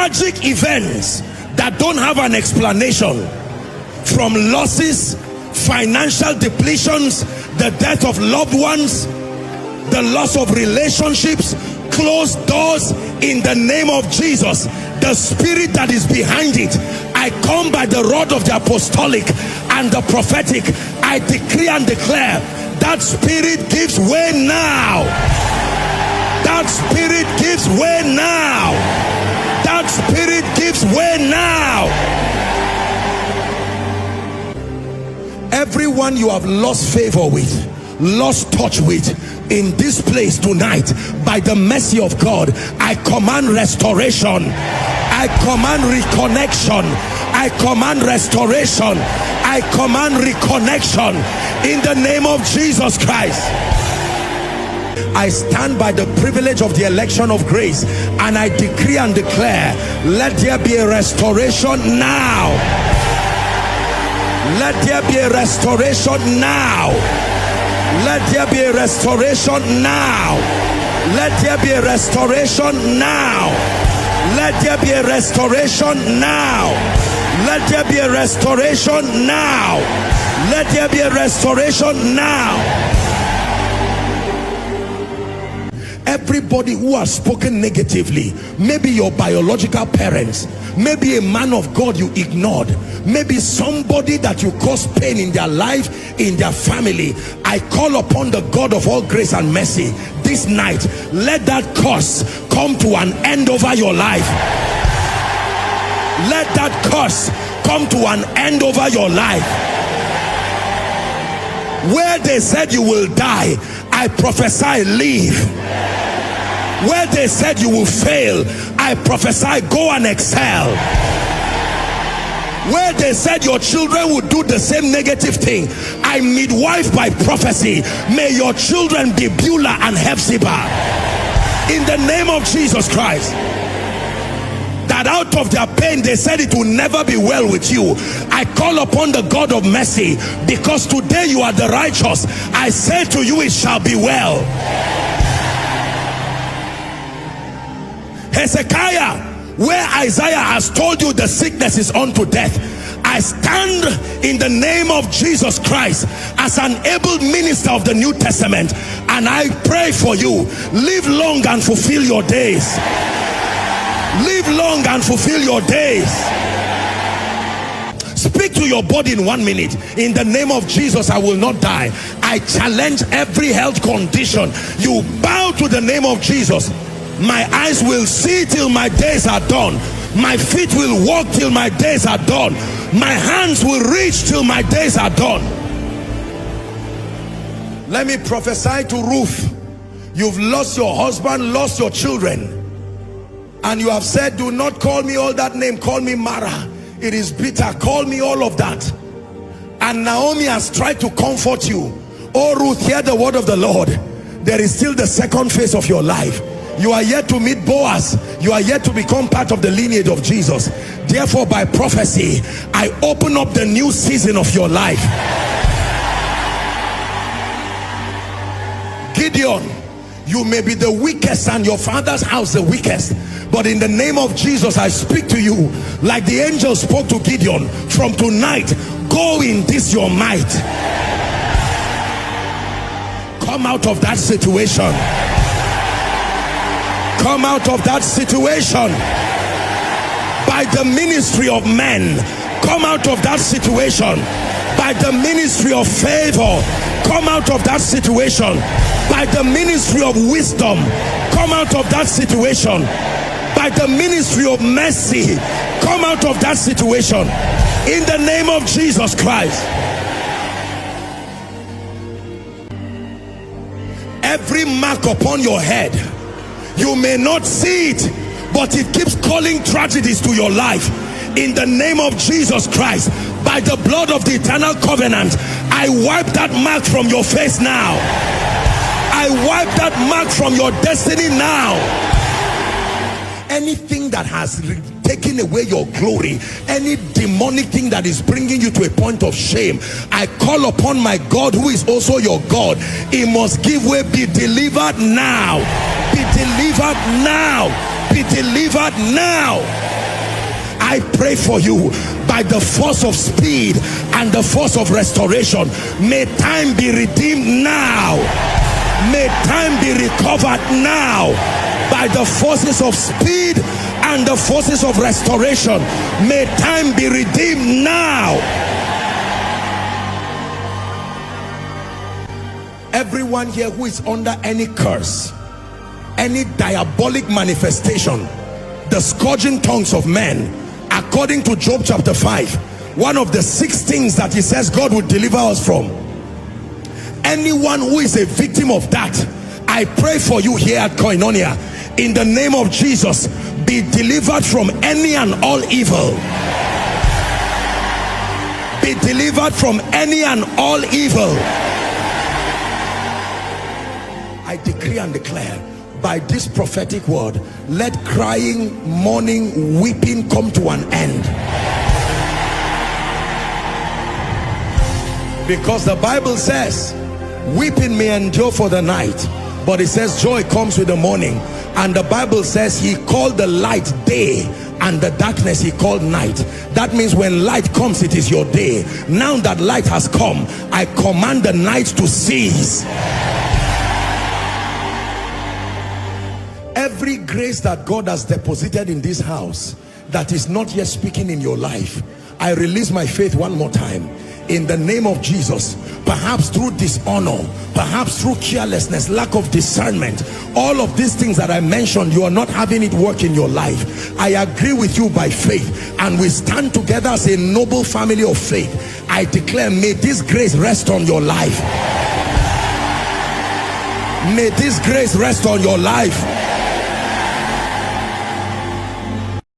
tragic events that don't have an explanation, from losses, financial depletions, the death of loved ones, the loss of relationships, closed doors, in the name of Jesus, the spirit that is behind it, I come by the rod of the apostolic and the prophetic. I decree and declare that spirit gives way now. That spirit gives way now. That spirit gives way now. Everyone you have lost favor with, lost touch with, in this place tonight, by the mercy of God, I command restoration. I command reconnection. I command restoration. I command reconnection in the name of Jesus Christ. I stand by the privilege of the election of grace, and I decree and declare, let there be a restoration now. Let there be a restoration now. Let there be a restoration now. Let there be a restoration now. Let there be a restoration now. Let there be a restoration now. Let there be a restoration now. Everybody who has spoken negatively, maybe your biological parents, maybe a man of God you ignored, maybe somebody that you caused pain in their life, in their family, I call upon the God of all grace and mercy this night. Let that curse come to an end over your life. Let that curse come to an end over your life. Where they said you will die, I prophesy live. Where they said you will fail, I prophesy go and excel. Where they said your children would do the same negative thing, I midwife by prophecy, may your children be Beulah and Hephzibah in the name of Jesus Christ. That out of their pain they said it will never be well with you, I call upon the God of mercy, because today you are the righteous. I say to you, it shall be well. Hezekiah, where Isaiah has told you the sickness is unto death, I stand in the name of Jesus Christ as an able minister of the New Testament, and I pray for you, live long and fulfill your days. Live long and fulfill your days. Speak to your body in 1 minute. In the name of Jesus, I will not die. I challenge every health condition. You bow to the name of Jesus. My eyes will see till my days are done. My feet will walk till my days are done. My hands will reach till my days are done. Let me prophesy to Ruth. You've lost your husband, lost your children, and you have said, do not call me all that name, call me Mara. It is bitter, call me all of that. And Naomi has tried to comfort you. Oh Ruth, hear the word of the Lord. There is still the second phase of your life. You are yet to meet Boaz. You are yet to become part of the lineage of Jesus. Therefore, by prophecy, I open up the new season of your life. Gideon, you may be the weakest and your father's house the weakest, but in the name of Jesus, I speak to you like the angel spoke to Gideon. From tonight, go in this your might. Come out of that situation. Come out of that situation by the ministry of men. Come out of that situation by the ministry of favor. Come out of that situation by the ministry of wisdom. Come out of that situation by the ministry of mercy. Come out of that situation in the name of Jesus Christ. Every mark upon your head, you may not see it, but it keeps calling tragedies to your life. In the name of Jesus Christ, by the blood of the eternal covenant, I wipe that mark from your face now. I wipe that mark from your destiny now. Anything that has taken away your glory, any demonic thing that is bringing you to a point of shame, I call upon my God, who is also your God. He must give way. Be delivered now. Be delivered now. Be delivered now. I pray for you by the force of speed and the force of restoration. May time be redeemed now. May time be recovered now by the forces of speed and the forces of restoration. May time be redeemed now. Everyone here who is under any curse, any diabolic manifestation, the scourging tongues of men, according to Job chapter 5, one of the 6 things that he says God would deliver us from, anyone who is a victim of that, I pray for you here at Koinonia, in the name of Jesus, be delivered from any and all evil. Be delivered from any and all evil. I decree and declare by this prophetic word, let crying, mourning, weeping come to an end. Because the Bible says weeping may endure for the night, but it says joy comes with the morning. And the Bible says he called the light day and the darkness he called night. That means when light comes, it is your day. Now that light has come, I command the night to cease. Every grace that God has deposited in this house that is not yet speaking in your life, I release my faith one more time in the name of Jesus. Perhaps through dishonor, perhaps through carelessness, lack of discernment, all of these things that I mentioned, you are not having it work in your life. I agree with you by faith, and we stand together as a noble family of faith. I declare, may this grace rest on your life. May this grace rest on your life.